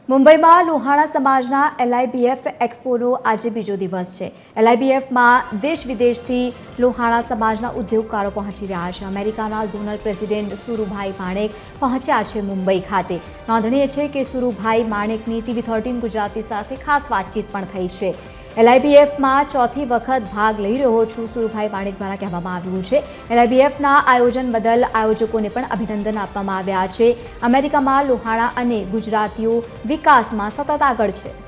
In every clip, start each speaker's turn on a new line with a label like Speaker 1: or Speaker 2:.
Speaker 1: મુંબઈમાં લોહાણા સમાજના LIBF એક્સપોનો આજે બીજો દિવસ છે। LIBFમાં દેશ વિદેશથી લોહાણા સમાજના ઉદ્યોગકારો પહોંચી રહ્યા છે। અમેરિકાના ઝોનલ પ્રેસિડેન્ટ સુરુભાઈ માણેક પહોંચ્યા છે મુંબઈ ખાતે। નોંધનીય છે કે સુરુભાઈ માણેકની TV13 ગુજરાતી સાથે ખાસ વાતચીત પણ થઈ છે। LIBFમાં ચોથી વખત ભાગ લઈ રહ્યો છું, સુરુભાઈ માણેક દ્વારા કહેવામાં આવ્યું છે। LIBFના આયોજન બદલ આયોજકોને પણ અભિનંદન આપવામાં આવ્યા છે। અમેરિકામાં લોહાણા અને ગુજરાતીઓ વિકાસમાં સતત આગળ છે।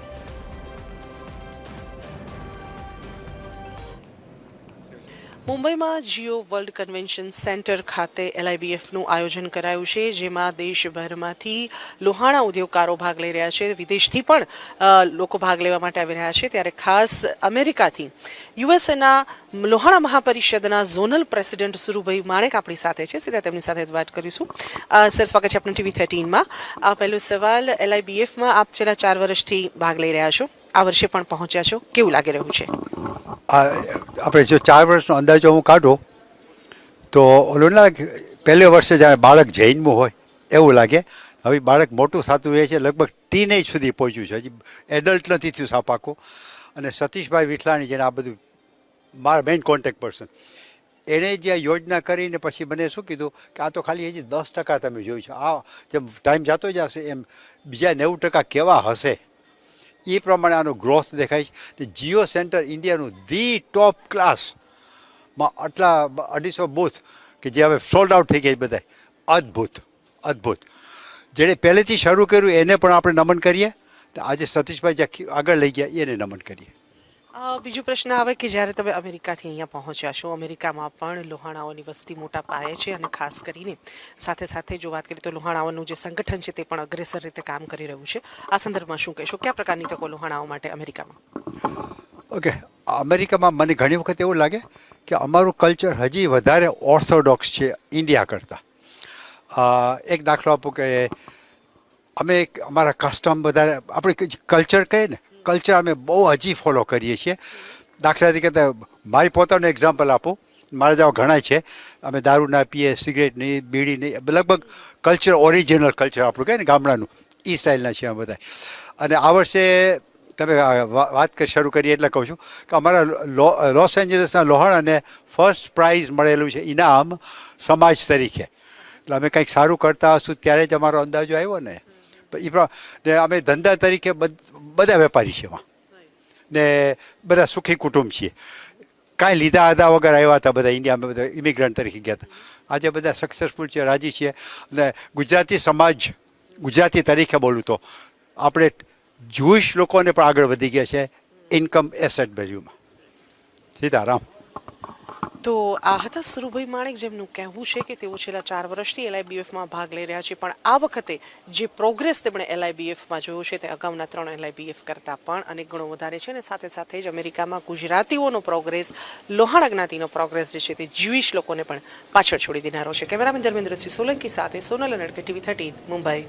Speaker 2: મુંબઈમાં જીઓ વર્લ્ડ કન્વેન્શન સેન્ટર ખાતે LIBFનું આયોજન કરાયું છે, જેમાં દેશભરમાંથી લોહાણા ઉદ્યોગકારો ભાગ લઈ રહ્યા છે। વિદેશથી પણ લોકો ભાગ લેવા માટે આવી રહ્યા છે। ત્યારે ખાસ અમેરિકાથી યુએસએના લોહાણા મહાપરિષદના ઝોનલ પ્રેસિડેન્ટ સુરુભાઈ માણેક આપણી સાથે છે। સીધા તેમની સાથે જ વાત કરીશું। સર, સ્વાગત છે આપનું TV13માં। પહેલો સવાલ, LIBFમાં આપ છેલ્લા 4 વર્ષથી ભાગ લઈ રહ્યા છો, આ વર્ષે પણ પહોંચ્યા છો, કેવું લાગી રહ્યું છે?
Speaker 3: આપણે જો 4 વર્ષનો અંદાજો હું કાઢું તો ઓલું ના પહેલે વર્ષે જાણે બાળક જન્મ્યું હોય એવું લાગે। હવે બાળક મોટું થતું રહે છે, લગભગ ટીનેજ સુધી પહોંચ્યું છે, હજી એડલ્ટ નથી થયું સાવ પાકું। અને સતીશભાઈ વિઠલાણી, જેને આ બધું મારા મેઇન કોન્ટેક્ટ પર્સન, એણે જે યોજના કરીને પછી મને શું કીધું કે આ તો ખાલી હજી 10% તમે જોયું છે, આ જેમ ટાઈમ જતો જશે એમ બીજા 90% કેવા હશે એ પ્રમાણે આનો ગ્રોથ દેખાય છે। જીઓ સેન્ટર ઇન્ડિયાનું ધી ટોપ ક્લાસમાં આટલા 250 બૂથ કે જે હવે સોલ્ડ આઉટ થઈ ગયા બધા, અદ્ભુત અદ્ભુત। જેણે પહેલેથી શરૂ કર્યું એને પણ આપણે નમન કરીએ, તો આજે સતીશભાઈ જે આગળ લઈ ગયા એને નમન કરીએ।
Speaker 2: બીજો પ્રશ્ન આવે કે જ્યારે તમે અમેરિકાથી અહીંયા પહોંચ્યા છો, અમેરિકામાં પણ લોહાણાઓની વસ્તી મોટા પાયે છે અને ખાસ કરીને સાથે સાથે જો વાત કરીએ તો લોહાણાઓનું જે સંગઠન છે તે પણ અગ્રેસર રીતે કામ કરી રહ્યું છે। આ સંદર્ભમાં શું કહેશો? કયા પ્રકારની તકો લોહાણાઓ માટે અમેરિકામાં?
Speaker 3: ઓકે, અમેરિકામાં મને ઘણી વખત એવું લાગે કે અમારું કલ્ચર હજી વધારે ઓર્થોડોક્સ છે ઇન્ડિયા કરતાં। એક દાખલો આપું કે અમે અમારા કસ્ટમ વધારે આપણે કલ્ચર કહીએ ને, કલ્ચર અમે બહુ હજી ફોલો કરીએ છીએ। દાખલા તરીકે મારી પોતાનું એક્ઝામ્પલ આપું, મારા જેવા ઘણા છે, અમે દારૂ ના પીએ, સિગરેટ નહીં, બીડી નહીં, લગભગ કલ્ચર ઓરિજિનલ કલ્ચર આપણું કહે ને ગામડાનું, એ સ્ટાઇલના છે અમે બધા। અને આ વર્ષે તમે વાત શરૂ કરી એટલે કહું છું કે અમારા લોસ એન્જલસના લોહાણાને ફર્સ્ટ પ્રાઇઝ મળેલું છે, ઇનામ સમાજ તરીકે। એટલે અમે કંઈક સારું કરતા હશું ત્યારે જ અમારો અંદાજો આવ્યો ને। ને અમે ધંધા તરીકે બધા વેપારી છીએ એમાં, ને બધા સુખી કુટુંબ છીએ, કાંઈ લીધા આધા વગર આવ્યા હતા બધા ઇન્ડિયામાં, બધા ઇમિગ્રન્ટ તરીકે ગયા હતા। આજે બધા સક્સેસફુલ છે, રાજી છીએ। અને ગુજરાતી સમાજ, ગુજરાતી તરીકે બોલું તો આપણે જુઈશ લોકોને પણ આગળ વધી ગયા છે ઇન્કમ એસેટ વેલ્યુમાં। સીતારામ।
Speaker 2: તો આ હતા સુરુભાઈ માણેક, જેમનું કહેવું છે કે તેઓ છેલ્લા 4 વર્ષથી LIBFમાં ભાગ લઈ રહ્યા છે, પણ આ વખતે જે પ્રોગ્રેસ તેમણે LIBFમાં જોયો છે તે અગાઉના 3 LIBF કરતાં પણ અનેક ગણો વધારે છે। અને સાથે સાથે જ અમેરિકામાં ગુજરાતીઓનો પ્રોગ્રેસ, લોહાણા જ્ઞાતિનો પ્રોગ્રેસ જે છે તે જ્યુઇશ લોકોને પણ પાછળ છોડી દેનારો છે। કેમેરામેન ધર્મેન્દ્રસિંહ સોલંકી સાથે સોનલ અનડકે, TV13 મુંબઈ।